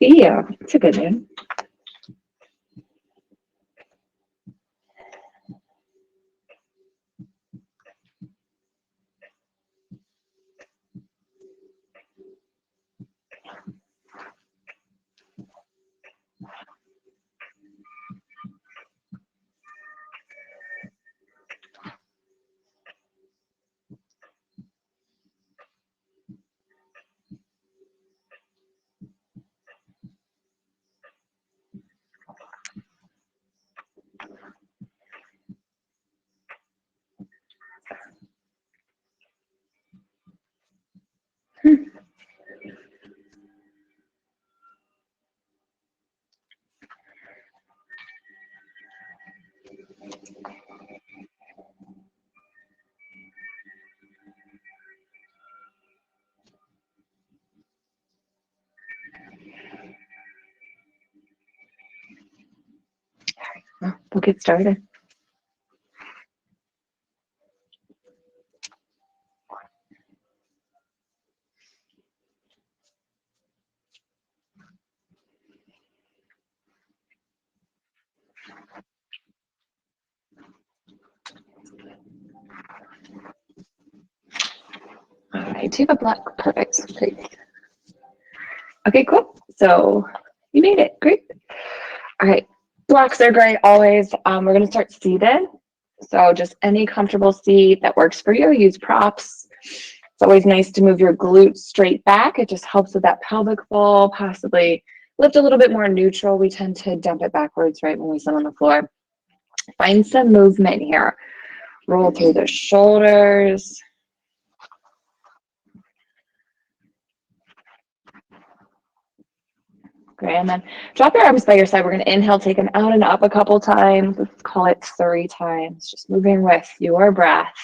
Yeah, it's a good name. Well, we'll get started. All right, do you have a block? Perfect. Great. Okay, cool. So you made it. Great. All right. Blocks are great always. We're going to start seated. So just any comfortable seat that works for you. Use props. It's always nice to move your glutes straight back. It just helps with that pelvic flow, possibly lift a little bit more neutral. We tend to dump it backwards right when we sit on the floor. Find some movement here. Roll through the shoulders. Great, and then drop your arms by your side. We're going to inhale, take them out and up a couple times. Let's call it 3 times. Just moving with your breath.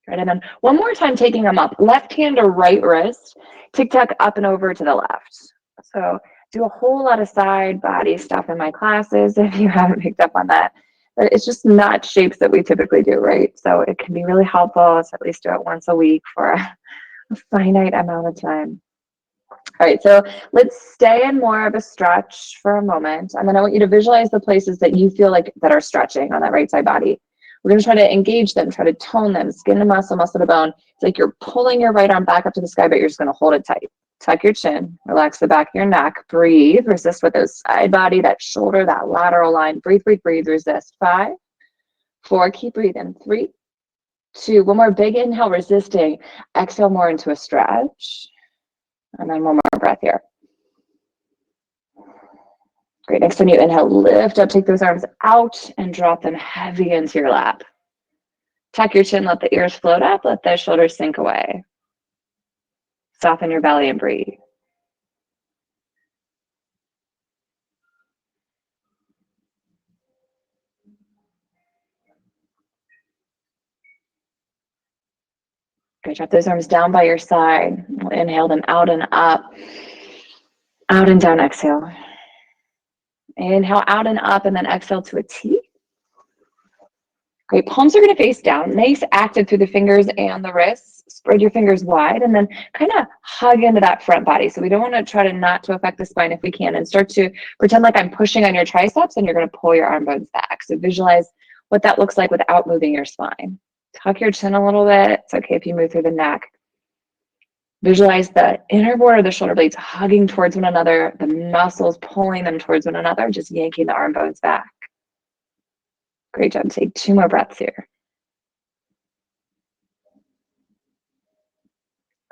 Right, and then one more time, taking them up. Left hand or right wrist. Tic-tac up and over to the left. So do a whole lot of side body stuff in my classes if you haven't picked up on that. But it's just not shapes that we typically do, right? So it can be really helpful to at least do it once a week for a finite amount of time. All right, so let's stay in more of a stretch for a moment. And then I want you to visualize the places that you feel like that are stretching on that right side body. We're going to try to engage them, try to tone them, skin to muscle, muscle to bone. It's like you're pulling your right arm back up to the sky, but you're just going to hold it tight. Tuck your chin, relax the back of your neck, breathe, resist with those side body, that shoulder, that lateral line. Breathe, breathe, breathe, resist. 5, 4, keep breathing. 3, 2, one more big inhale, resisting. Exhale more into a stretch. And then one more breath here. Great. Next time you inhale, lift up, take those arms out and drop them heavy into your lap. Tuck your chin, let the ears float up, let the shoulders sink away. Soften your belly and breathe. Great. Drop those arms down by your side. Inhale them out and up. Out and down, exhale. Inhale out and up, and then exhale to a T. Great. Palms are going to face down. Nice active through the fingers and the wrists. Spread your fingers wide and then kind of hug into that front body. So we don't want to try to not to affect the spine if we can, and start to pretend like I'm pushing on your triceps and you're going to pull your arm bones back. So visualize what that looks like without moving your spine. Tuck your chin a little bit. It's okay if you move through the neck. Visualize the inner border of the shoulder blades hugging towards one another, the muscles pulling them towards one another, just yanking the arm bones back. Great job. Take 2 more breaths here.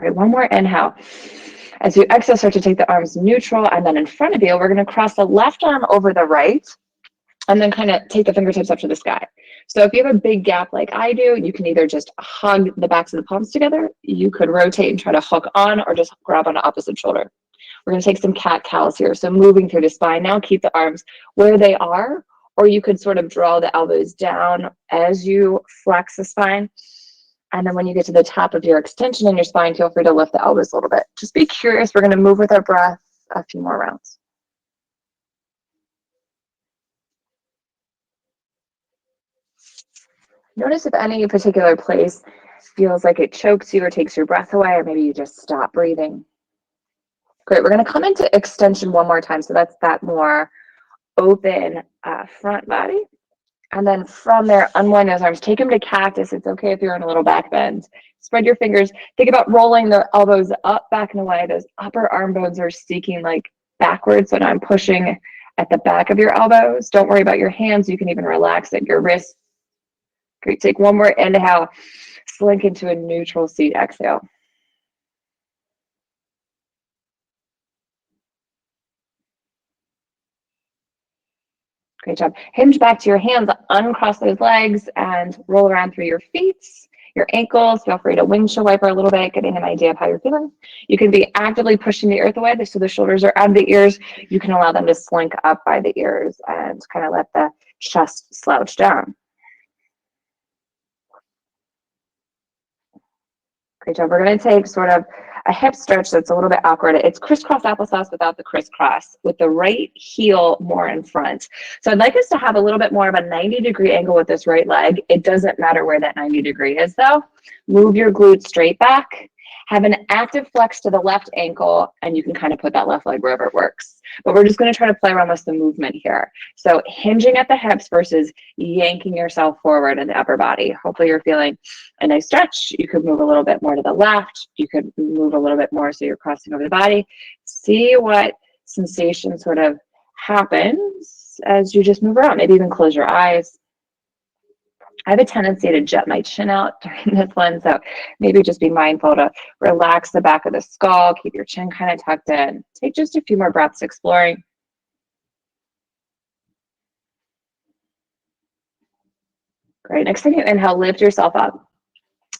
All right, one more inhale. As you exhale, start to take the arms neutral, and then in front of you, we're going to cross the left arm over the right, and then kind of take the fingertips up to the sky. So if you have a big gap like I do, you can either just hug the backs of the palms together, you could rotate and try to hook on, or just grab on the opposite shoulder. We're going to take some cat-cows here. So moving through the spine now, keep the arms where they are, or you could sort of draw the elbows down as you flex the spine. And then when you get to the top of your extension in your spine, feel free to lift the elbows a little bit. Just be curious. We're going to move with our breath a few more rounds. Notice if any particular place feels like it chokes you or takes your breath away, or maybe you just stop breathing. Great. We're going to come into extension one more time. So that's that more open front body. And then from there, unwind those arms. Take them to cactus. It's okay if you're in a little back bend. Spread your fingers. Think about rolling the elbows up, back, and away. Those upper arm bones are sneaking like backwards. So now I'm pushing at the back of your elbows. Don't worry about your hands. You can even relax at your wrists. Great. Take one more inhale. Slink into a neutral seat. Exhale. Great job. Hinge back to your hands, uncross those legs, and roll around through your feet, your ankles. Feel free to windshield wiper a little bit, getting an idea of how you're feeling. You can be actively pushing the earth away so the shoulders are out of the ears. You can allow them to slink up by the ears and kind of let the chest slouch down. Great job. We're going to take sort of a hip stretch that's a little bit awkward. It's crisscross applesauce without the crisscross, with the right heel more in front. So I'd like us to have a little bit more of a 90-degree angle with this right leg. It doesn't matter where that 90 degree is though. Move your glutes straight back. Have an active flex to the left ankle, and you can kind of put that left leg wherever it works. But we're just going to try to play around with the movement here. So hinging at the hips versus yanking yourself forward in the upper body. Hopefully you're feeling a nice stretch. You could move a little bit more to the left. You could move a little bit more so you're crossing over the body. See what sensation sort of happens as you just move around. Maybe even close your eyes. I have a tendency to jet my chin out during this one, so maybe just be mindful to relax the back of the skull, keep your chin kind of tucked in. Take just a few more breaths exploring. Great. Next time you inhale, lift yourself up.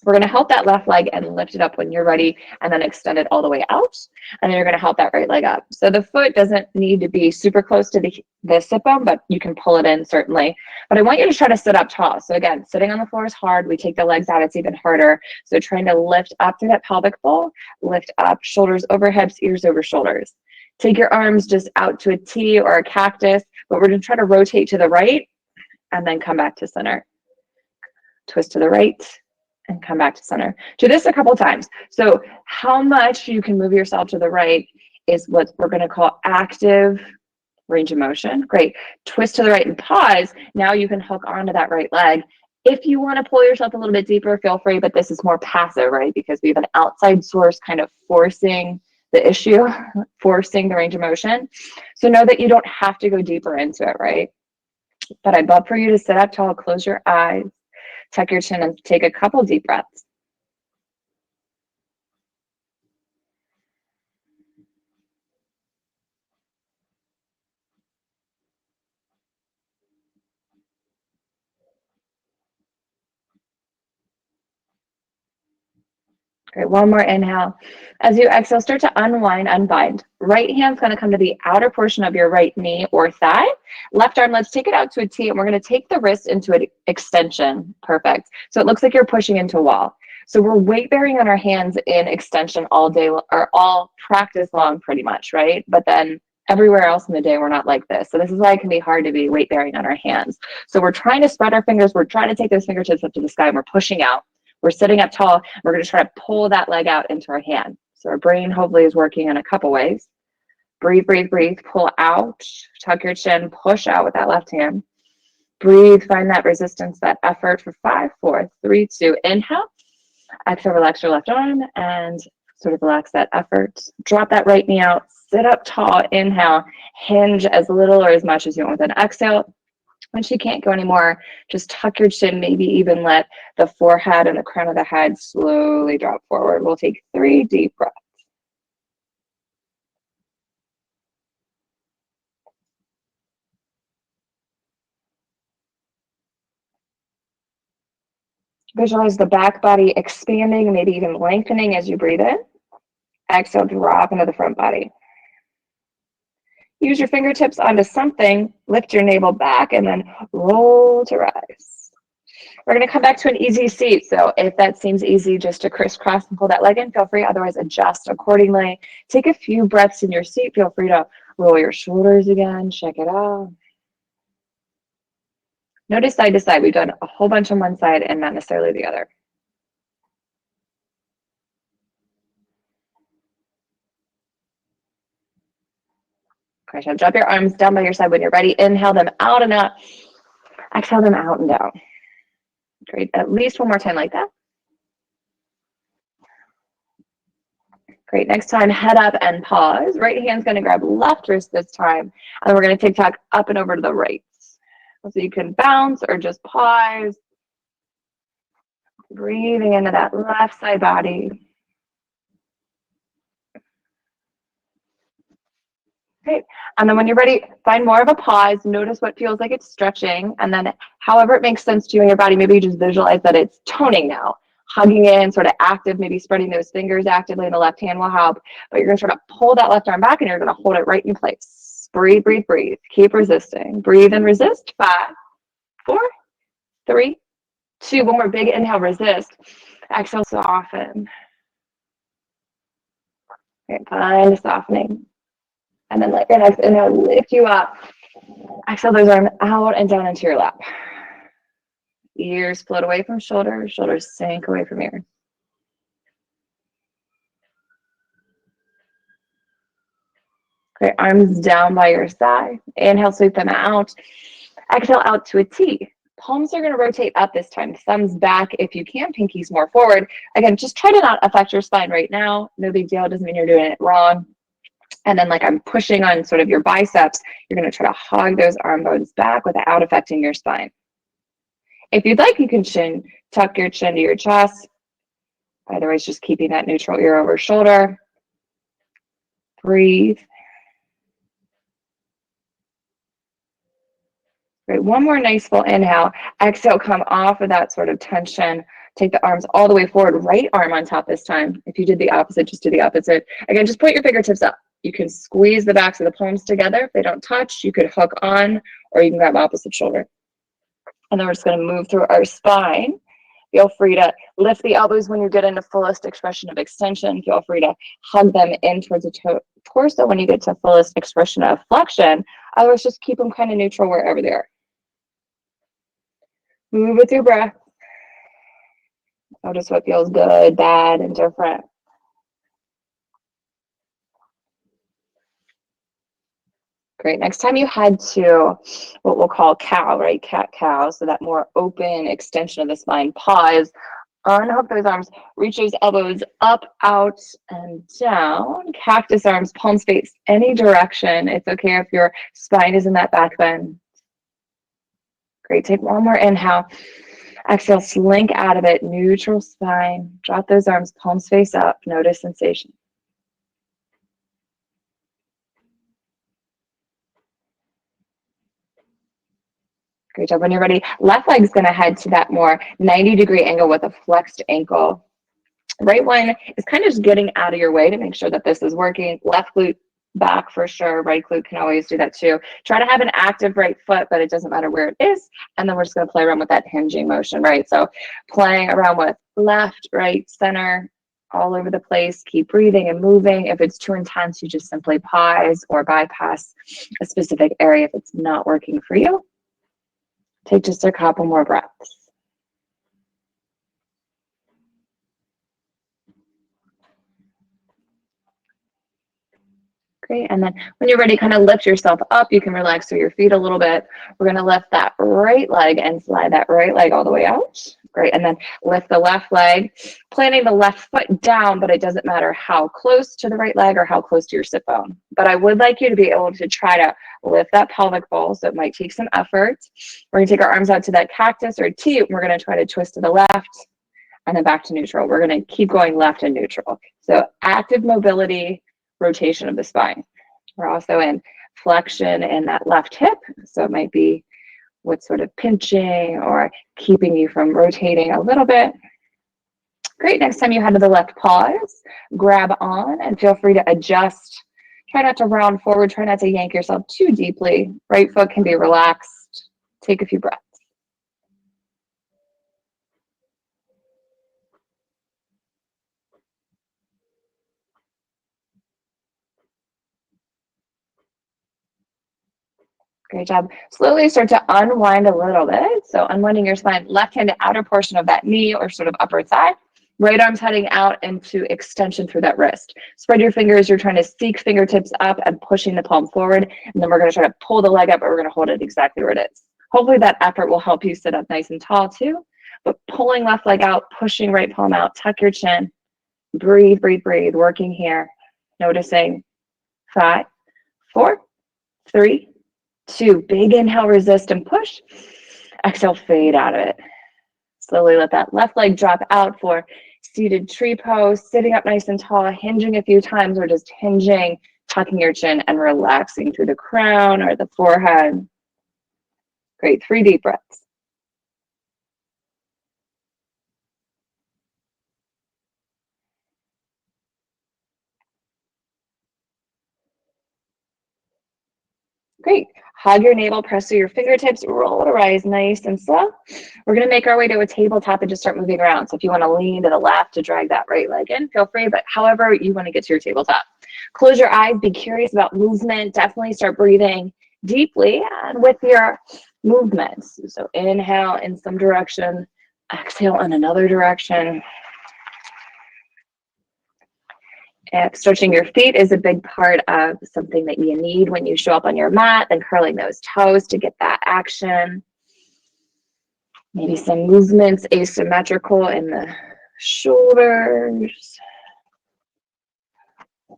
We're going to help that left leg and lift it up when you're ready, and then extend it all the way out. And then you're going to help that right leg up. So the foot doesn't need to be super close to the sit bone, but you can pull it in certainly. But I want you to try to sit up tall. So again, sitting on the floor is hard. We take the legs out, it's even harder. So trying to lift up through that pelvic bowl, lift up, shoulders over hips, ears over shoulders. Take your arms just out to a T or a cactus, but we're going to try to rotate to the right and then come back to center. Twist to the right and come back to center. Do this a couple times. So how much you can move yourself to the right is what we're going to call active range of motion. Great. Twist to the right and pause. Now you can hook onto that right leg. If you want to pull yourself a little bit deeper, feel free, but this is more passive, right? Because we have an outside source kind of forcing the issue, forcing the range of motion. So know that you don't have to go deeper into it, right? But I'd love for you to sit up tall, close your eyes, tuck your chin, and take a couple deep breaths. Great, one more inhale. As you exhale, start to unwind, unbind. Right hand's going to come to the outer portion of your right knee or thigh. Left arm, let's take it out to a T, and we're going to take the wrist into an extension. Perfect. So it looks like you're pushing into a wall. So we're weight bearing on our hands in extension all day, or all practice long pretty much, right? But then everywhere else in the day, we're not like this. So this is why it can be hard to be weight bearing on our hands. So we're trying to spread our fingers. We're trying to take those fingertips up to the sky, and we're pushing out. We're sitting up tall. We're going to try to pull that leg out into our hand. So our brain hopefully is working in a couple ways. Breathe, breathe, breathe. Pull out. Tuck your chin. Push out with that left hand. Breathe. Find that resistance, that effort for 5, 4, 3, 2. Inhale. Exhale, relax your left arm and sort of relax that effort. Drop that right knee out. Sit up tall. Inhale. Hinge as little or as much as you want with an exhale. Once you can't go anymore, just tuck your chin, maybe even let the forehead and the crown of the head slowly drop forward. We'll take 3 deep breaths. Visualize the back body expanding, maybe even lengthening as you breathe in. Exhale, drop into the front body. Use your fingertips onto something, lift your navel back, and then roll to rise. We're going to come back to an easy seat. So if that seems easy just to crisscross and pull that leg in, feel free. Otherwise, adjust accordingly. Take a few breaths in your seat. Feel free to roll your shoulders again. Check it out. Notice side to side. We've done a whole bunch on one side and not necessarily the other. Great job. Drop your arms down by your side when you're ready. Inhale them out and up. Exhale them out and down. Great. At least one more time like that. Great. Next time, head up and pause. Right hand's going to grab left wrist this time. And then we're going to TikTok up and over to the right. So you can bounce or just pause. Breathing into that left side body. Great. And then when you're ready, find more of a pause. Notice what feels like it's stretching. And then however it makes sense to you in your body, maybe you just visualize that it's toning now. Hugging in, sort of active, maybe spreading those fingers actively in the left hand will help. But you're going to sort of pull that left arm back and you're going to hold it right in place. Breathe, breathe, breathe. Keep resisting. Breathe and resist. 5, 4, 3, 2. One more big inhale, resist. Exhale, soften. Okay, find softening. And then let your next inhale lift you up. Exhale those arms out and down into your lap. Ears float away from shoulders. Shoulders sink away from ears. Great. Arms down by your side. Inhale, sweep them out. Exhale out to a T. Palms are going to rotate up this time. Thumbs back if you can. Pinkies more forward. Again, just try to not affect your spine right now. No big deal. Doesn't mean you're doing it wrong. And then like I'm pushing on sort of your biceps, you're going to try to hug those arm bones back without affecting your spine. If you'd like, you can tuck your chin to your chest. Otherwise, just keeping that neutral ear over shoulder. Breathe. Great. One more nice full inhale. Exhale, come off of that sort of tension. Take the arms all the way forward. Right arm on top this time. If you did the opposite, just do the opposite. Again, just point your fingertips up. You can squeeze the backs of the palms together. If they don't touch, you could hook on, or you can grab opposite shoulder. And then we're just going to move through our spine. Feel free to lift the elbows when you get into fullest expression of extension. Feel free to hug them in towards the torso when you get to fullest expression of flexion. Otherwise, just keep them kind of neutral wherever they are. Move with your breath. Notice what feels good, bad, and different. Great. Next time you head to what we'll call cow, right? Cat-cow, so that more open extension of the spine. Pause. Unhook those arms. Reach those elbows up, out, and down. Cactus arms, palms face any direction. It's okay if your spine is in that back bend. Great. Take one more inhale. Exhale, slink out of it. Neutral spine. Drop those arms, palms face up. Notice sensation. Great job. When you're ready, left leg's going to head to that more 90-degree angle with a flexed ankle. Right one is kind of just getting out of your way to make sure that this is working. Left glute back for sure. Right glute can always do that too. Try to have an active right foot, but it doesn't matter where it is. And then we're just going to play around with that hinging motion, right? So playing around with left, right, center, all over the place. Keep breathing and moving. If it's too intense, you just simply pause or bypass a specific area if it's not working for you. Take just a couple more breaths. Great. And then when you're ready, kind of lift yourself up. You can relax through your feet a little bit. We're going to lift that right leg and slide that right leg all the way out. Great. And then lift the left leg, planting the left foot down, but it doesn't matter how close to the right leg or how close to your sit bone. But I would like you to be able to try to lift that pelvic bowl. So it might take some effort. We're going to take our arms out to that cactus or T. We're going to try to twist to the left and then back to neutral. We're going to keep going left and neutral. So active mobility, rotation of the spine. We're also in flexion in that left hip. So it might be what's sort of pinching or keeping you from rotating a little bit. Great. Next time you head to the left, pause, grab on, and feel free to adjust. Try not to round forward. Try not to yank yourself too deeply. Right foot can be relaxed. Take a few breaths. Great job. Slowly start to unwind a little bit. So unwinding your spine, left hand, the outer portion of that knee or sort of upper thigh. Right arm's heading out into extension through that wrist. Spread your fingers. You're trying to seek fingertips up and pushing the palm forward. And then we're going to try to pull the leg up, but we're going to hold it exactly where it is. Hopefully that effort will help you sit up nice and tall too. But pulling left leg out, pushing right palm out, tuck your chin. Breathe, breathe, breathe. Working here. Noticing 5, 4, 3, 2. Big inhale, resist and push. Exhale, fade out of it. Slowly let that left leg drop out for seated tree pose, sitting up nice and tall, hinging a few times, or just hinging, tucking your chin and relaxing through the crown or the forehead. Great. 3 deep breaths. Great. Hug your navel, press through your fingertips, roll to rise nice and slow. We're going to make our way to a tabletop and just start moving around. So if you want to lean to the left to drag that right leg in, feel free, but however you want to get to your tabletop. Close your eyes, be curious about movement. Definitely start breathing deeply and with your movements. So inhale in some direction, exhale in another direction. If stretching your feet is a big part of something that you need when you show up on your mat, then curling those toes to get that action. Maybe some movements asymmetrical in the shoulders. A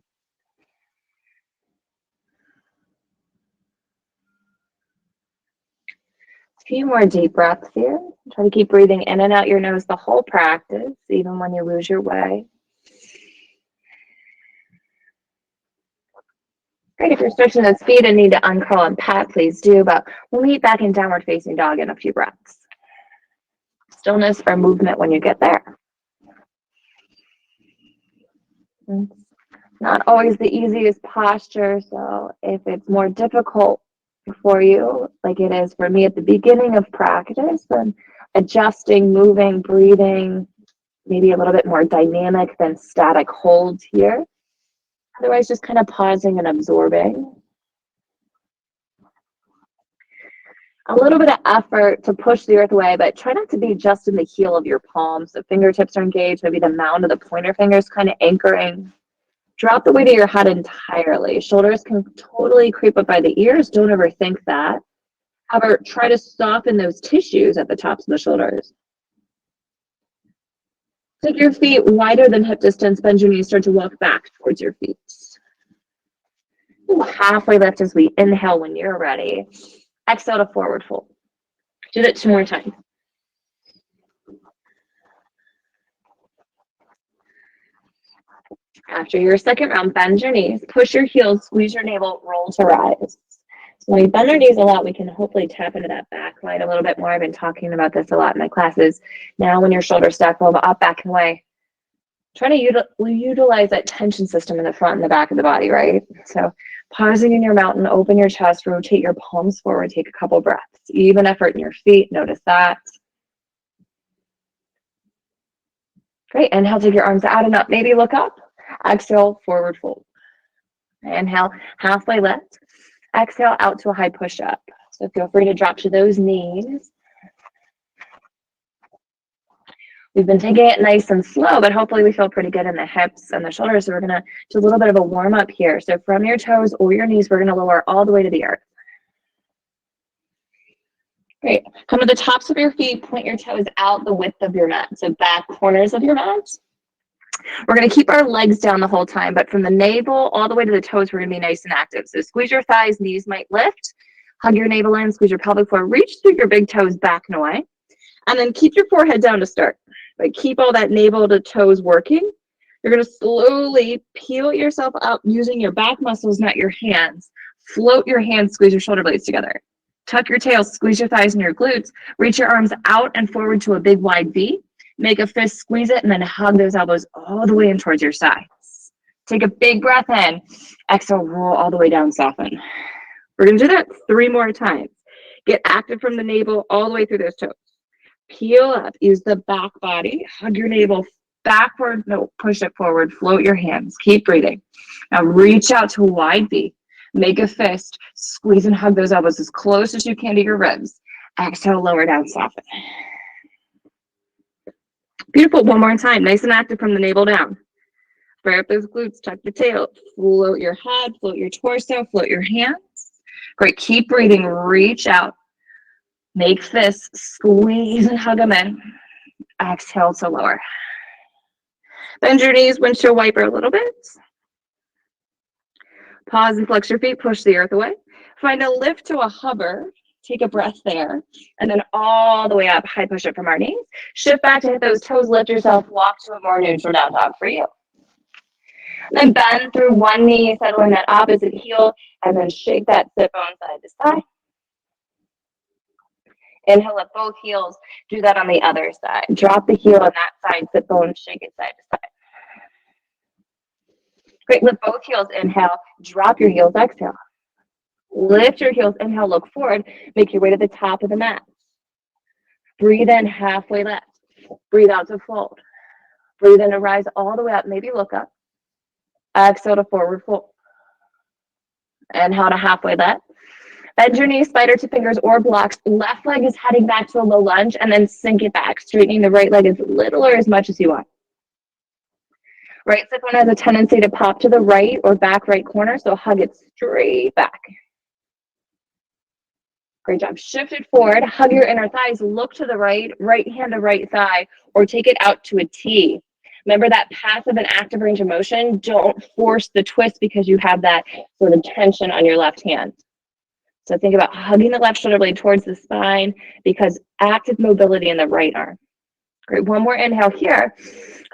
few more deep breaths here. Try to keep breathing in and out your nose the whole practice, even when you lose your way. Great, if you're stretching those feet and need to uncurl and pat, please do, but we'll meet back in downward facing dog in a few breaths. Stillness or movement when you get there. It's not always the easiest posture, so if it's more difficult for you, like it is for me at the beginning of practice, then adjusting, moving, breathing, maybe a little bit more dynamic than static holds here. Otherwise, just kind of pausing and absorbing. A little bit of effort to push the earth away, but try not to be just in the heel of your palms. So fingertips are engaged, maybe the mound of the pointer fingers kind of anchoring. Drop the weight of your head entirely. Shoulders can totally creep up by the ears. Don't overthink that. However, try to soften those tissues at the tops of the shoulders. Take your feet wider than hip distance. Bend your knees. Start to walk back towards your feet. Halfway lift as we inhale when you're ready. Exhale to forward fold. Do that 2 more times. After your second round, bend your knees, push your heels, squeeze your navel, roll to rise. So when we bend our knees a lot, we can hopefully tap into that back line a little bit more. I've been talking about this a lot in my classes. Now when your shoulders stack over, up, back, and away, try to utilize that tension system in the front and the back of the body, right? So pausing in your mountain, open your chest, rotate your palms forward, take a couple breaths. Even effort in your feet, notice that. Great, inhale, take your arms out and up, maybe look up. Exhale, forward fold. Inhale, halfway lift. Exhale, out to a high push-up. So feel free to drop to those knees. We've been taking it nice and slow, but hopefully we feel pretty good in the hips and the shoulders. So we're going to do a little bit of a warm-up here. So from your toes or your knees, we're going to lower all the way to the earth. Great. Come to the tops of your feet, point your toes out the width of your mat. So back corners of your mat. We're going to keep our legs down the whole time, but from the navel all the way to the toes, we're going to be nice and active. So squeeze your thighs, knees might lift. Hug your navel in, squeeze your pelvic floor, reach through your big toes back and away. And then keep your forehead down to start. But keep all that navel to toes working. You're going to slowly peel yourself up using your back muscles, not your hands. Float your hands, squeeze your shoulder blades together. Tuck your tail, squeeze your thighs and your glutes. Reach your arms out and forward to a big wide V. Make a fist, squeeze it, and then hug those elbows all the way in towards your sides. Take a big breath in. Exhale, roll all the way down, soften. We're going to do that 3 more times. Get active from the navel all the way through those toes. Peel up, use the back body, hug your navel backward, no, push it forward, float your hands, keep breathing. Now reach out to a wide V, make a fist, squeeze and hug those elbows as close as you can to your ribs. Exhale, lower down, soften. Beautiful. One more time. Nice and active from the navel down. Spread up those glutes, tuck the tail, float your head, float your torso, float your hands. Great. Keep breathing. Reach out. Make fists. Squeeze and hug them in. Exhale to lower. Bend your knees, windshield wiper a little bit. Pause and flex your feet. Push the earth away. Find a lift to a hover. Take a breath there. And then all the way up. High push up from our knees. Shift back to hit those toes. Lift yourself. Walk to a more neutral down dog for you. Then bend through one knee, settling that opposite heel, and then shake that sit bone side to side. Inhale, lift both heels. Do that on the other side. Drop the heel on that side, sit bone, shake it side to side. Great, lift both heels. Inhale, drop your heels, exhale. Lift your heels, inhale, look forward. Make your way to the top of the mat. Breathe in, halfway lift. Breathe out to fold. Breathe in to rise all the way up, maybe look up. Exhale to forward fold. Inhale to halfway lift. Bend your knees, spider to fingers or blocks. Left leg is heading back to a low lunge and then sink it back, straightening the right leg as little or as much as you want. Right sit bone has a tendency to pop to the right or back right corner, so hug it straight back. Great job. Shift it forward, hug your inner thighs, look to the right, right hand to right thigh, or take it out to a T. Remember that passive and active range of motion. Don't force the twist because you have that sort of tension on your left hand. So think about hugging the left shoulder blade towards the spine because active mobility in the right arm. Great. One more inhale here.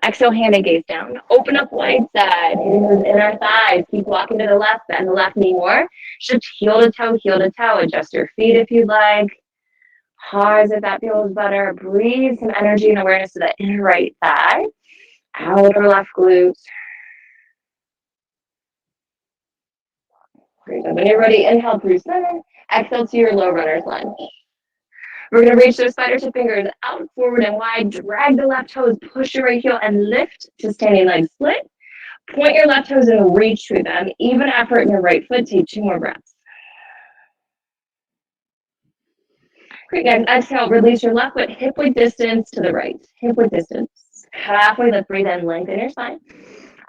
Exhale, hand and gaze down. Open up wide side. Hitting those inner thighs. Keep walking to the left, bend the left knee more. Shift heel to toe, heel to toe. Adjust your feet if you'd like. Pause if that feels better. Breathe some energy and awareness to the inner right thigh. Outer left glute. Great. When you're ready, inhale through center. Exhale to your low runner's lunge. We're going to reach those spider to fingers out, forward, and wide. Drag the left toes, push your right heel, and lift to standing leg split. Point your left toes and reach through them. Even effort in your right foot. Take 2 more breaths. Great, guys. Exhale, release your left foot hip width distance to the right. Hip width distance. Halfway lift, breathe in, lengthen your spine.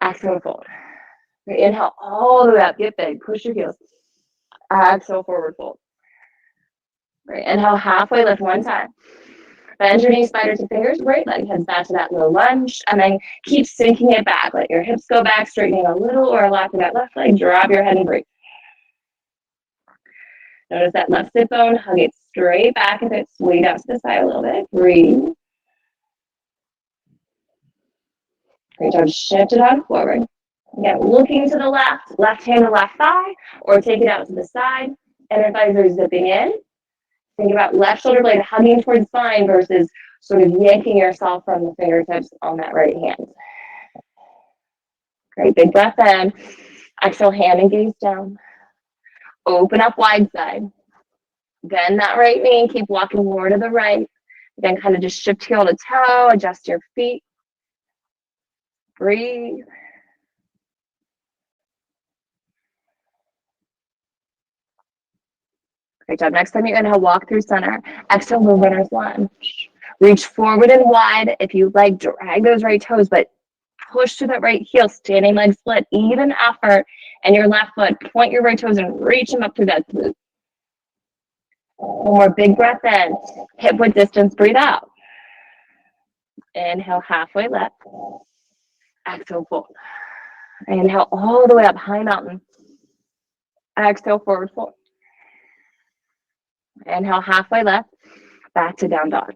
Exhale, fold. Great. Inhale all the way up, get big, push your heels. Exhale, forward fold. Great. Inhale, halfway lift one time. Bend your knees, spider to fingers, right leg heads back to that low lunge, and then keep sinking it back. Let your hips go back, straightening a little or locking that left leg, drop your head and breathe. Notice that left sit bone, hug it straight back if it's swayed out to the side a little bit. Breathe. Great job. Shift it on forward. Again, looking to the left hand to left thigh, or take it out to the side. Inner thighs are zipping in. Think about left shoulder blade hugging towards spine versus sort of yanking yourself from the fingertips on that right hand. Great, big breath in. Exhale, hand and gaze down. Open up wide side. Bend that right knee, keep walking more to the right. Again, kind of just shift heel to toe, adjust your feet. Breathe. Great job. Next time you inhale, walk through center. Exhale, low runner's lunge. Reach forward and wide. If you like, drag those right toes, but push to that right heel, standing leg split, even effort, and your left foot. Point your right toes and reach them up through that glute. One more big breath in. Hip width distance, breathe out. Inhale, halfway lift. Exhale, fold. Inhale all the way up, high mountain. Exhale, forward fold. Inhale, halfway lift. Back to down dog.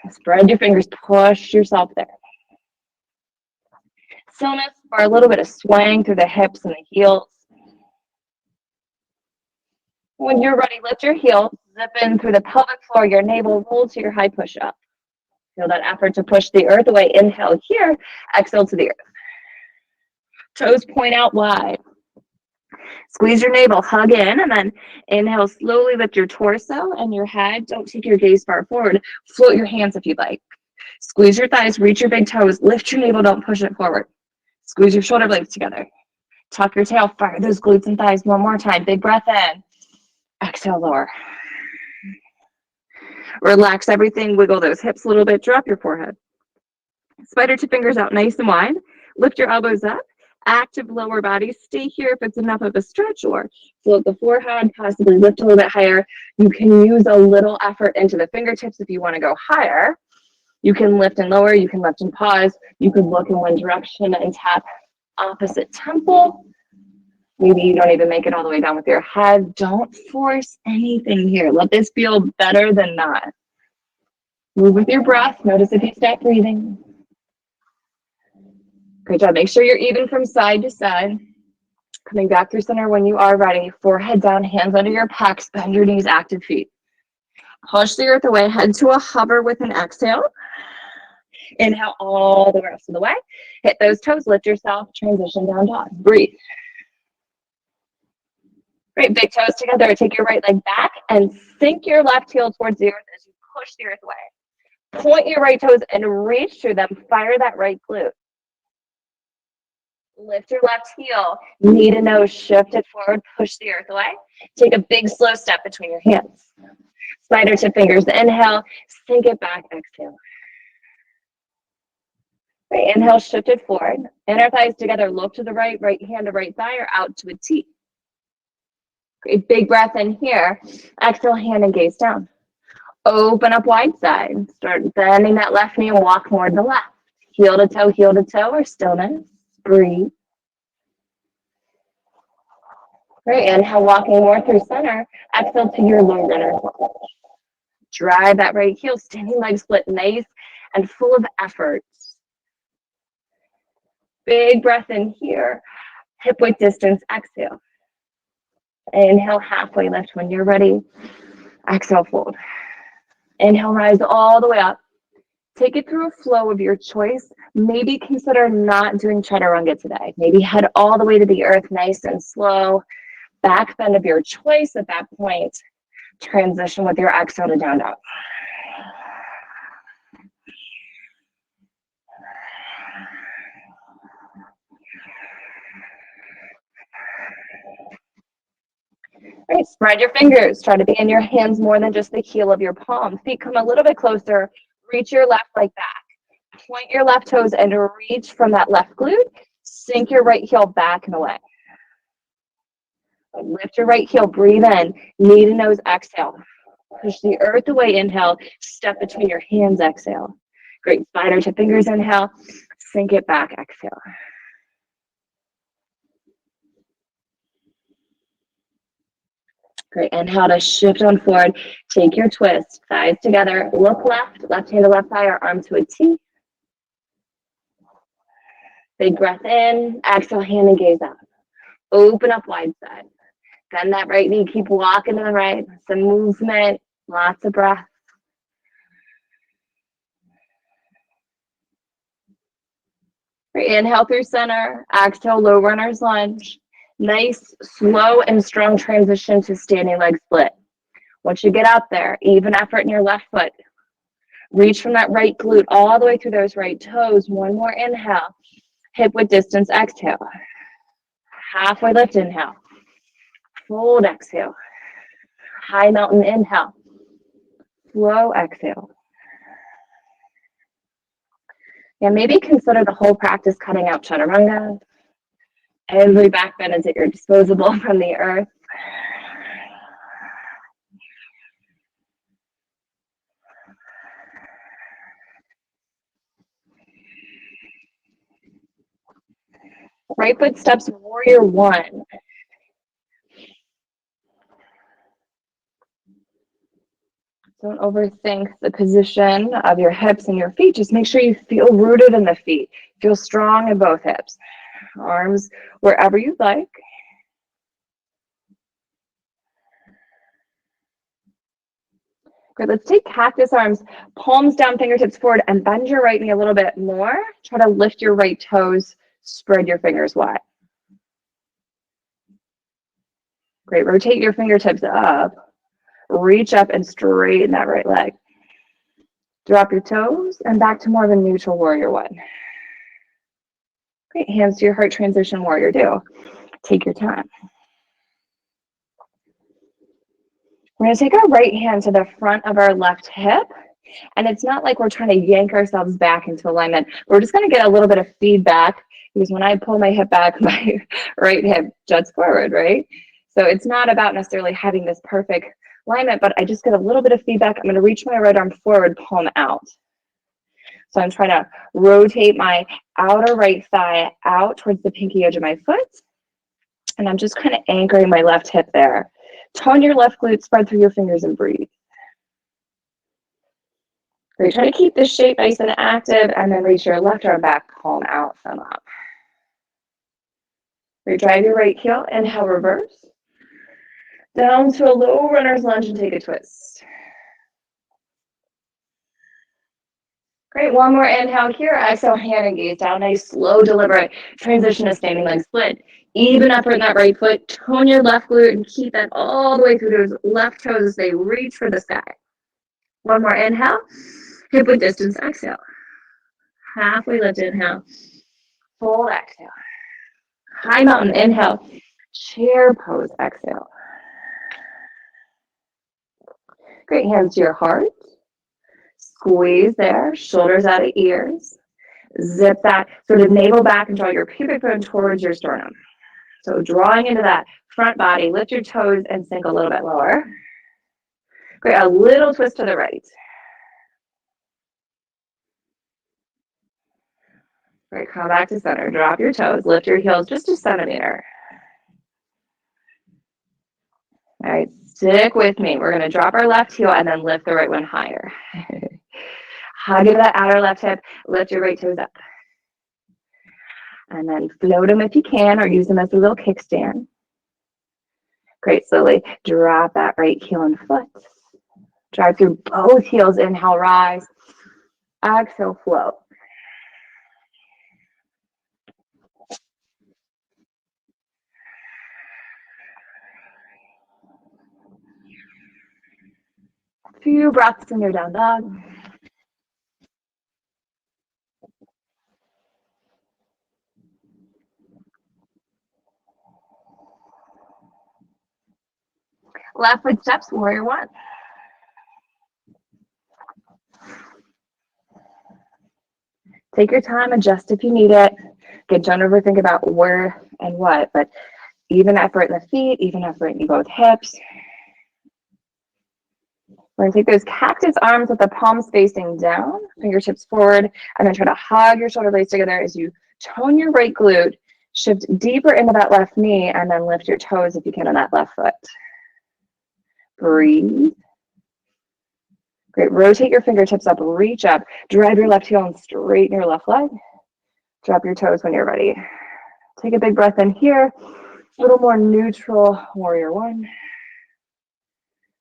Spread your fingers, push yourself there. Stillness for a little bit of swaying through the hips and the heels. When you're ready, lift your heels, zip in through the pelvic floor, your navel, roll to your high push-up. Feel that effort to push the earth away. Inhale here, exhale to the earth. Toes point out wide. Squeeze your navel, hug in, and then inhale, slowly lift your torso and your head. Don't take your gaze far forward. Float your hands if you'd like. Squeeze your thighs, reach your big toes, lift your navel, don't push it forward. Squeeze your shoulder blades together. Tuck your tail, fire those glutes and thighs one more time. Big breath in. Exhale, lower. Relax everything, wiggle those hips a little bit, drop your forehead. Spider tip fingers out nice and wide. Lift your elbows up. Active lower body. Stay here if it's enough of a stretch, or float the forehead, possibly lift a little bit higher. You can use a little effort into the fingertips if you want to go higher. You can lift and lower. You can lift and pause. You can look in one direction and tap opposite temple. Maybe you don't even make it all the way down with your head. Don't force anything here. Let this feel better than not. Move with your breath. Notice if you stop breathing. Great job. Make sure you're even from side to side. Coming back through center when you are ready. Forehead down, hands under your pecs. Bend your knees, active feet. Push the earth away. Head to a hover with an exhale. Inhale all the rest of the way. Hit those toes. Lift yourself. Transition down dog. Breathe. Great, big toes together. Take your right leg back and sink your left heel towards the earth as you push the earth away. Point your right toes and reach through them. Fire that right glute. Lift your left heel. Knee to nose. Shift it forward. Push the earth away. Take a big slow step between your hands. Spider tip fingers. Inhale. Sink it back. Exhale. Great. Inhale. Shift it forward. Inner thighs together. Look to the right. Right hand to right thigh or out to a T. Great, big breath in here. Exhale, hand and gaze down. Open up wide side. Start bending that left knee and walk more to the left. Heel to toe, or stillness. Breathe. Great, inhale, walking more through center. Exhale to your low runner. Drive that right heel, standing leg split, nice and full of effort. Big breath in here. Hip width distance, exhale. Inhale, halfway lift when you're ready. Exhale, fold. Inhale, rise all the way up. Take it through a flow of your choice. Maybe consider not doing chaturanga today. Maybe head all the way to the earth, nice and slow. Back bend of your choice at that point. Transition with your exhale to down dog. All right, spread your fingers. Try to be in your hands more than just the heel of your palm. Feet come a little bit closer. Reach your left leg back. Point your left toes and reach from that left glute. Sink your right heel back and away. Lift your right heel. Breathe in. Knee to nose. Exhale. Push the earth away. Inhale. Step between your hands. Exhale. Great. Spider tip fingers. Inhale. Sink it back. Exhale. Great. Inhale to shift on forward. Take your twist. Thighs together. Look left. Left hand to left thigh or arm to a T. Big breath in. Exhale, hand and gaze up. Open up wide side. Bend that right knee. Keep walking to the right. Some movement. Lots of breath. Great. Inhale through center. Exhale, low runner's lunge. Nice, slow, and strong transition to standing leg split. Once you get out there, even effort in your left foot. Reach from that right glute all the way through those right toes. One more inhale. Hip width distance, exhale. Halfway lift, inhale. Fold, exhale. High mountain, inhale. Slow, exhale. Yeah, maybe consider the whole practice cutting out chaturanga. Every back bend is at your disposal from the earth. Right foot steps, warrior one. Don't overthink the position of your hips and your feet. Just make sure you feel rooted in the feet. Feel strong in both hips. Arms wherever you'd like. Great, let's take cactus arms, palms down, fingertips forward, and bend your right knee a little bit more. Try to lift your right toes, spread your fingers wide. Great, rotate your fingertips up. Reach up and straighten that right leg. Drop your toes and back to more of a neutral warrior one. Great, hands to your heart, transition warrior two. Take your time. We're going to take our right hand to the front of our left hip. And it's not like we're trying to yank ourselves back into alignment. We're just going to get a little bit of feedback, because when I pull my hip back, my right hip juts forward, right? So it's not about necessarily having this perfect alignment, but I just get a little bit of feedback. I'm going to reach my right arm forward, palm out. So I'm trying to rotate my outer right thigh out towards the pinky edge of my foot. And I'm just kind of anchoring my left hip there. Tone your left glute, spread through your fingers and breathe. Great. Try to keep this shape nice and active, and then reach your left arm back, palm out, thumb up. Great. Drive your right heel, inhale, reverse. Down to a low runner's lunge and take a twist. Great, one more inhale here. Exhale, hand and gaze down. Nice, slow, deliberate transition to standing leg split. Even effort in that right foot. Tone your left glute and keep that all the way through those left toes as they reach for the sky. One more inhale. Hip width distance, exhale. Halfway lift, inhale. Fold, exhale. High mountain, inhale. Chair pose, exhale. Great, hands to your heart. Squeeze there, shoulders out of ears. Zip that sort of navel back and draw your pubic bone towards your sternum. So drawing into that front body, lift your toes and sink a little bit lower. Great, a little twist to the right. Great, come back to center. Drop your toes, lift your heels just a centimeter. All right, stick with me. We're gonna drop our left heel and then lift the right one higher. Hug into that outer left hip, lift your right toes up. And then float them if you can, or use them as a little kickstand. Great, slowly drop that right heel and foot. Drive through both heels, inhale, rise. Exhale, float. A few breaths in your down dog. Left foot steps, warrior one. Take your time, adjust if you need it. Again, don't overthink about where and what, but even effort in the feet, even effort in both hips. We're gonna take those cactus arms with the palms facing down, fingertips forward, and then try to hug your shoulder blades together as you tone your right glute, shift deeper into that left knee, and then lift your toes if you can on that left foot. Breathe. Great, rotate your fingertips up, reach up, drive your left heel and straighten your left leg. Drop your toes when you're ready. Take a big breath in here, a little more neutral, warrior one.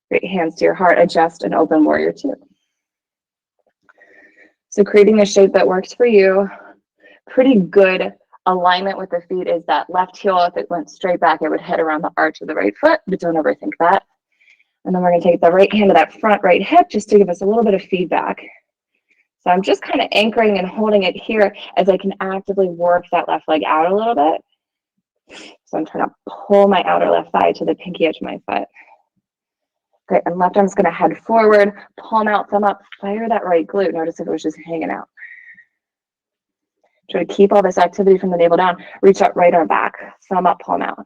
Great, hands to your heart, adjust and open, warrior two. So creating a shape that works for you. Pretty good alignment with the feet is that left heel, if it went straight back, it would hit around the arch of the right foot, but don't overthink that. And then we're gonna take the right hand to that front right hip just to give us a little bit of feedback. So I'm just kind of anchoring and holding it here as I can actively work that left leg out a little bit. So I'm trying to pull my outer left thigh to the pinky edge of my foot. Great, and left arm's gonna head forward, palm out, thumb up, fire that right glute. Notice if it was just hanging out. Try to keep all this activity from the navel down. Reach out, right arm back, thumb up, palm out.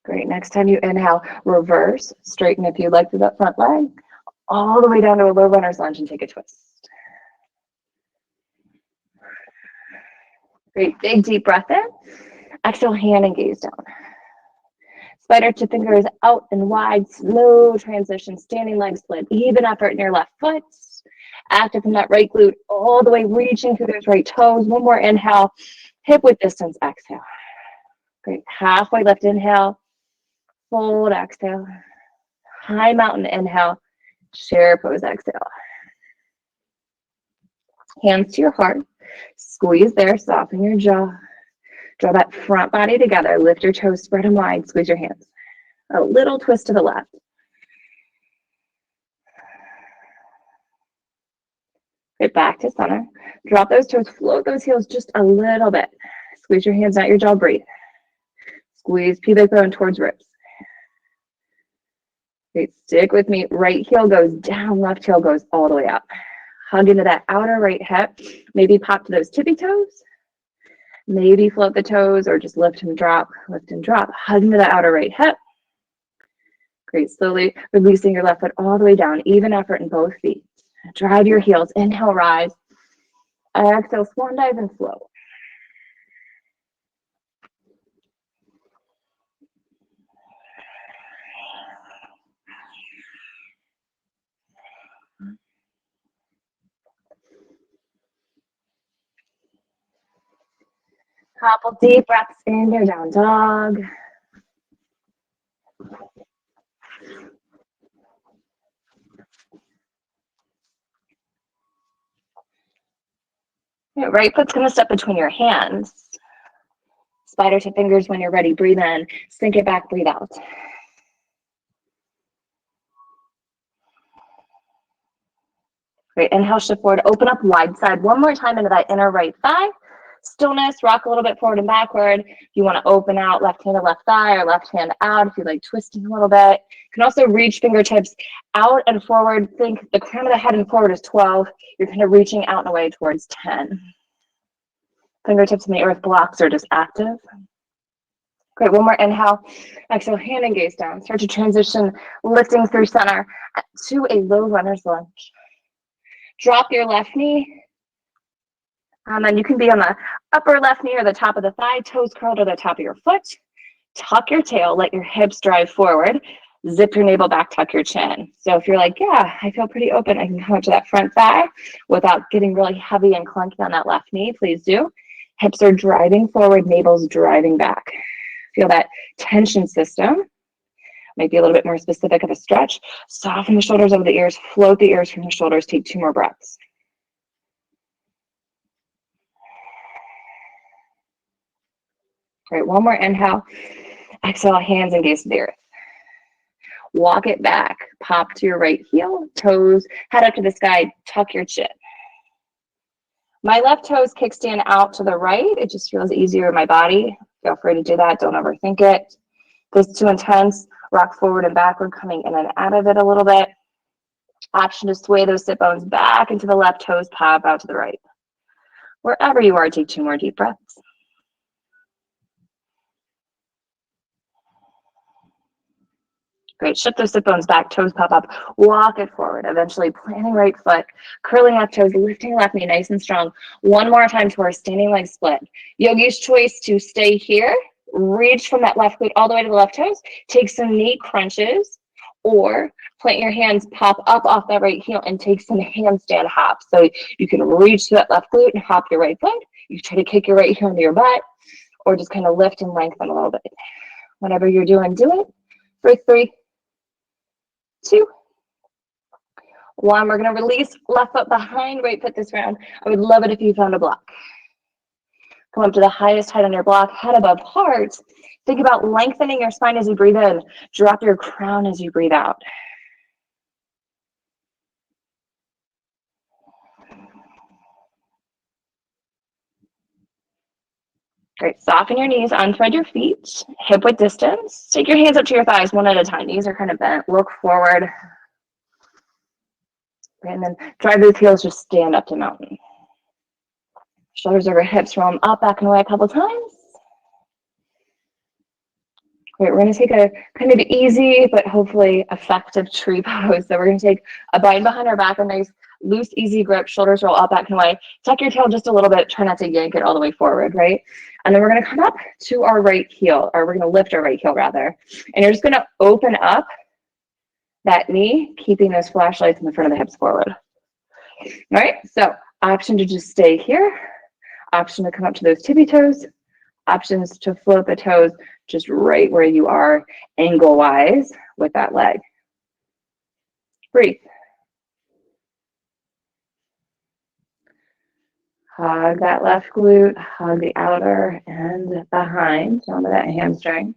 Great, next time you inhale, reverse, straighten if you'd like through that front leg, all the way down to a low runner's lunge and take a twist. Great, big deep breath in. Exhale, hand and gaze down. Spider to fingers out and wide, slow transition, standing leg split, even effort in your left foot. Active from that right glute, all the way reaching through those right toes. One more inhale, hip width distance, exhale. Great, halfway lift, inhale, fold, exhale. High mountain, inhale, chair pose, exhale. Hands to your heart, squeeze there, soften your jaw. Draw that front body together, lift your toes, spread them wide, squeeze your hands. A little twist to the left. Get back to center. Drop those toes, float those heels just a little bit. Squeeze your hands out your jaw, breathe. Squeeze pubic bone towards ribs. Great, stick with me. Right heel goes down, left heel goes all the way up. Hug into that outer right hip. Maybe pop to those tippy toes. Maybe float the toes or just lift and drop, lift and drop. Hug into the outer right hip. Great, slowly releasing your left foot all the way down, even effort in both feet. Drive your heels, inhale, rise. Exhale, swan dive and flow. Couple deep breaths in your down dog. Right foot's going to step between your hands. Spider to fingers when you're ready. Breathe in, sink it back, breathe out. Great, inhale, shift forward, open up wide side. One more time into that inner right thigh. Stillness, rock a little bit forward and backward. If you want to open out left hand to left thigh or left hand out, if you like twisting a little bit. You can also reach fingertips out and forward. Think the crown of the head and forward is 12. You're kind of reaching out and away towards 10. Fingertips in the earth blocks are just active. Great, one more inhale. Exhale, hand and gaze down. Start to transition, lifting through center to a low runner's lunge. Drop your left knee. And you can be on the upper left knee or the top of the thigh, toes curled to the top of your foot. Tuck your tail, let your hips drive forward. Zip your navel back, tuck your chin. So if you're like, yeah, I feel pretty open, I can come up to that front thigh without getting really heavy and clunky on that left knee, please do. Hips are driving forward, navel's driving back. Feel that tension system. Might be a little bit more specific of a stretch. Soften the shoulders over the ears, float the ears from the shoulders. Take 2 more breaths. Great, one more inhale. Exhale, hands and gaze to the earth. Walk it back. Pop to your right heel, toes, head up to the sky, tuck your chin. My left toes kickstand out to the right. It just feels easier in my body. Feel free to do that. Don't overthink it. If this is too intense, rock forward and backward, coming in and out of it a little bit. Option to sway those sit bones back into the left, toes pop out to the right. Wherever you are, take 2 more deep breaths. Great, shift those sit bones back, toes pop up, walk it forward, eventually planting right foot, curling left toes, lifting left knee nice and strong. One more time to our standing leg split. Yogi's choice to stay here, reach from that left glute all the way to the left toes, take some knee crunches, or plant your hands, pop up off that right heel and take some handstand hops. So you can reach to that left glute and hop your right foot. You try to kick your right heel into your butt, or just kind of lift and lengthen a little bit. Whatever you're doing, do it for 3, 2, 1. We're going to release left foot behind, right foot this round. I would love it if you found a block. Come up to the highest height on your block, head above heart. Think about lengthening your spine as you breathe in. Drop your crown as you breathe out. Great. Soften your knees, unthread your feet, hip width distance. Take your hands up to your thighs one at a time. Knees are kind of bent. Look forward. And then drive those heels, just stand up to mountain. Shoulders over hips, roll them up, back and away a couple times. Great, we're going to take a kind of easy but hopefully effective tree pose. So we're going to take a bind behind our back, a nice loose, easy grip, shoulders roll up, back and away. Tuck your tail just a little bit, try not to yank it all the way forward, right? And then we're going to come up to our right heel, or we're going to lift our right heel rather. And you're just going to open up that knee, keeping those flashlights in the front of the hips forward. All right, so option to just stay here, option to come up to those tippy toes, options to float the toes just right where you are angle-wise with that leg. Breathe. Hug that left glute, hug the outer and behind onto that hamstring.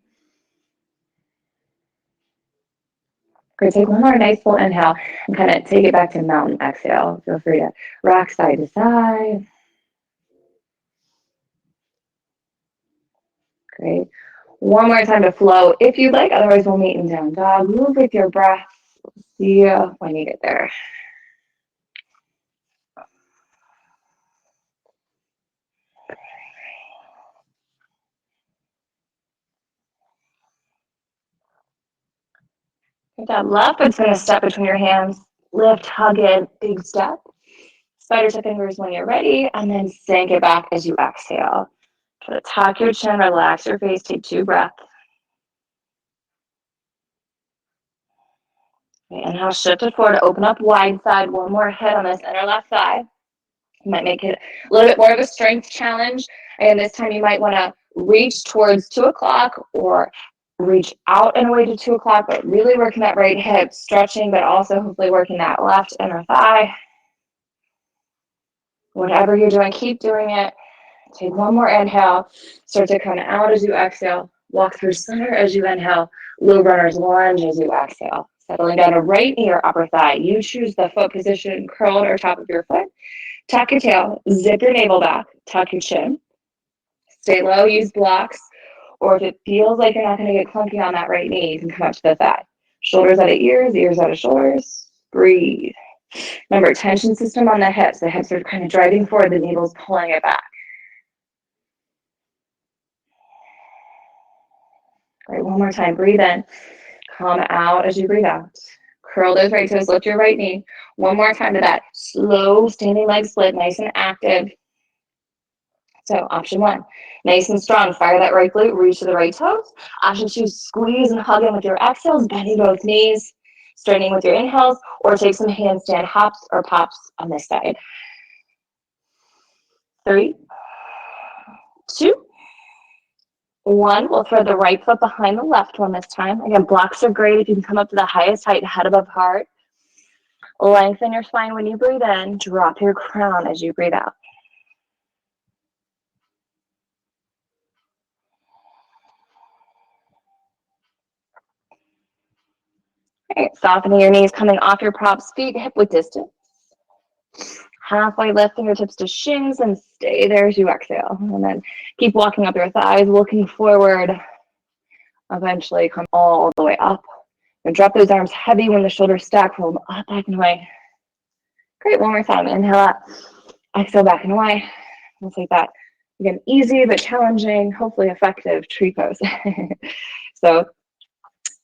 Great, take one more nice full inhale and kind of take it back to mountain exhale. Feel free to rock side to side. Great. One more time to flow if you'd like, otherwise we'll meet in down dog. Move with your breath. See you when you get there. Good job. Left foot's going to step between your hands. Lift, hug it, big step. Spider to fingers when you're ready, and then sink it back as you exhale. Try to tuck your chin, relax your face, take 2 breaths. Okay, inhale, shift it forward, open up wide side. One more hit on this inner left thigh. You might make it a little bit more of a strength challenge. And this time you might want to reach towards 2 o'clock or reach out and away to 2 o'clock, but really working that right hip, stretching, but also hopefully working that left inner thigh. Whatever you're doing, keep doing it. Take one more inhale. Start to come out as you exhale. Walk through center as you inhale. Low runner's lunge as you exhale. Settling down to right knee or upper thigh. You choose the foot position, curled or top of your foot. Tuck your tail, zip your navel back, tuck your chin. Stay low, use blocks. Or if it feels like you're not going to get clunky on that right knee, you can come up to the thigh. Shoulders out of ears, ears out of shoulders. Breathe. Remember, tension system on the hips. The hips are kind of driving forward, the navel's pulling it back. Great, one more time. Breathe in. Come out as you breathe out. Curl those right toes, lift your right knee. One more time to that. Slow standing leg split, nice and active. So option 1, nice and strong. Fire that right glute, reach to the right toes. Option 2, squeeze and hug in with your exhales, bending both knees, straightening with your inhales, or take some handstand hops or pops on this side. 3, 2, 1. We'll thread the right foot behind the left one this time. Again, blocks are great if you can come up to the highest height, head above heart. Lengthen your spine when you breathe in. Drop your crown as you breathe out. All right, softening your knees, coming off your props, feet hip width distance. Halfway lift fingertips to shins and stay there as you exhale. And then keep walking up your thighs, looking forward. Eventually come all the way up. And drop those arms heavy when the shoulders stack. Roll them up, back and away. Great, one more time. Inhale up. Exhale, back and away. We'll take that. Again, easy but challenging, hopefully effective tree pose. So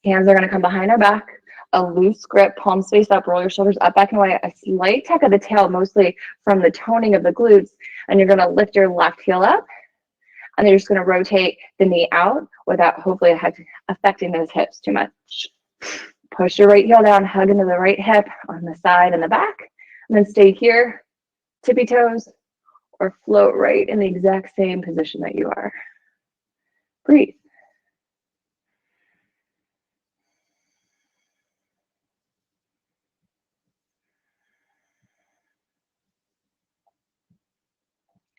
hands are going to come behind our back. A loose grip, palms face up, roll your shoulders up, back and away. A slight tuck of the tail, mostly from the toning of the glutes. And you're going to lift your left heel up. And then you're just going to rotate the knee out without hopefully affecting those hips too much. Push your right heel down, hug into the right hip on the side and the back. And then stay here, tippy toes, or float right in the exact same position that you are. Breathe.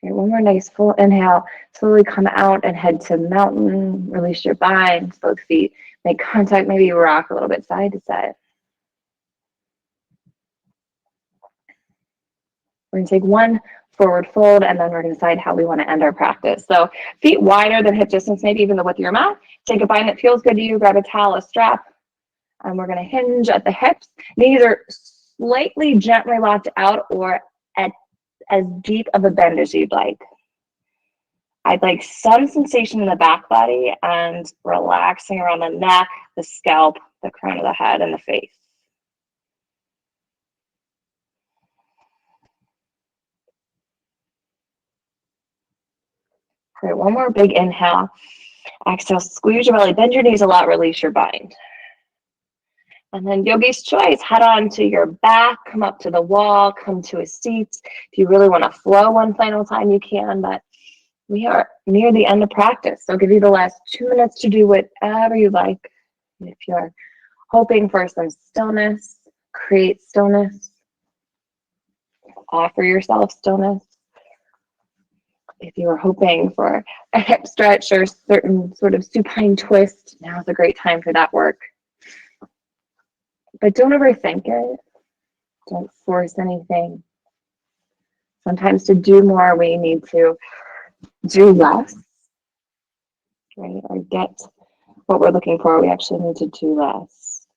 Okay, one more nice full inhale. Slowly come out and head to mountain. Release your binds, both feet. Make contact, maybe rock a little bit side to side. We're going to take one forward fold, and then we're going to decide how we want to end our practice. So feet wider than hip distance, maybe even the width of your mat. Take a bind that feels good to you. Grab a towel, a strap, and we're going to hinge at the hips. Knees are slightly gently locked out or at as deep of a bend as you'd like. I'd like some sensation in the back body and relaxing around the neck, the scalp, the crown of the head, and the face. Great, one more big inhale. Exhale, squeeze your belly, bend your knees a lot, release your bind. And then yogi's choice, head on to your back, come up to the wall, come to a seat. If you really want to flow one final time, you can, but we are near the end of practice. So I'll give you the last 2 minutes to do whatever you like. If you're hoping for some stillness, create stillness. Offer yourself stillness. If you are hoping for a hip stretch or certain sort of supine twist, now's a great time for that work. But don't overthink it. Don't force anything. Sometimes to do more, we need to do less. right? Or get what we're looking for, we actually need to do less.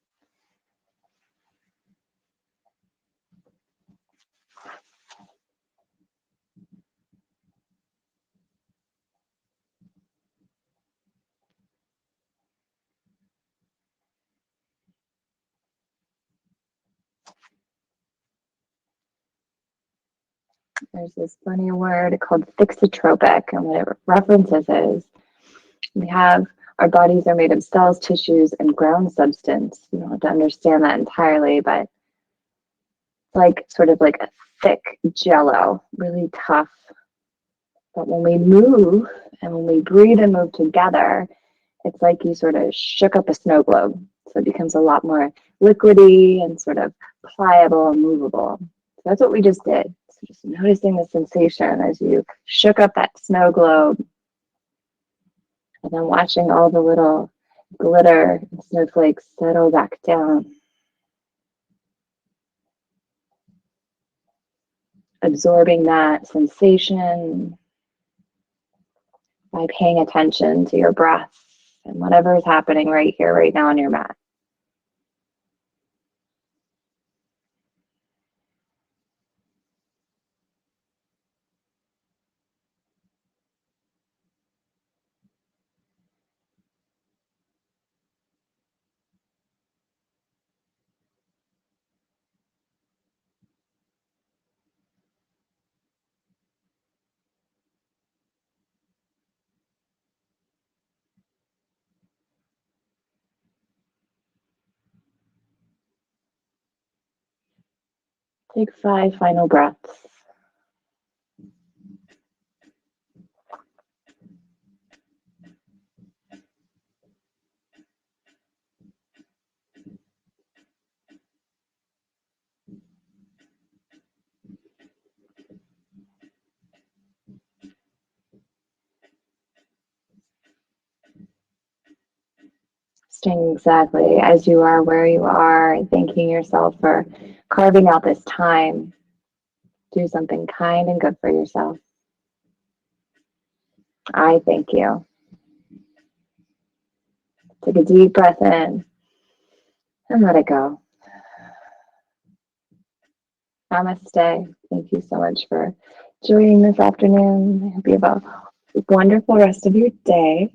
There's this funny word called thixotropic, and what it references is we have our bodies are made of cells, tissues, and ground substance. You don't have to understand that entirely, but it's like sort of like a thick jello, really tough. But when we move and when we breathe and move together, it's like you sort of shook up a snow globe. So it becomes a lot more liquidy and sort of pliable and movable. So that's what we just did. So just noticing the sensation as you shook up that snow globe, and then watching all the little glitter and snowflakes settle back down. Absorbing that sensation by paying attention to your breath and whatever is happening right here, right now on your mat. Take 5 final breaths. Staying exactly as you are, where you are, and thanking yourself for carving out this time. Do something kind and good for yourself. I thank you. Take a deep breath in and let it go. Namaste. Thank you so much for joining this afternoon. I hope you have a wonderful rest of your day.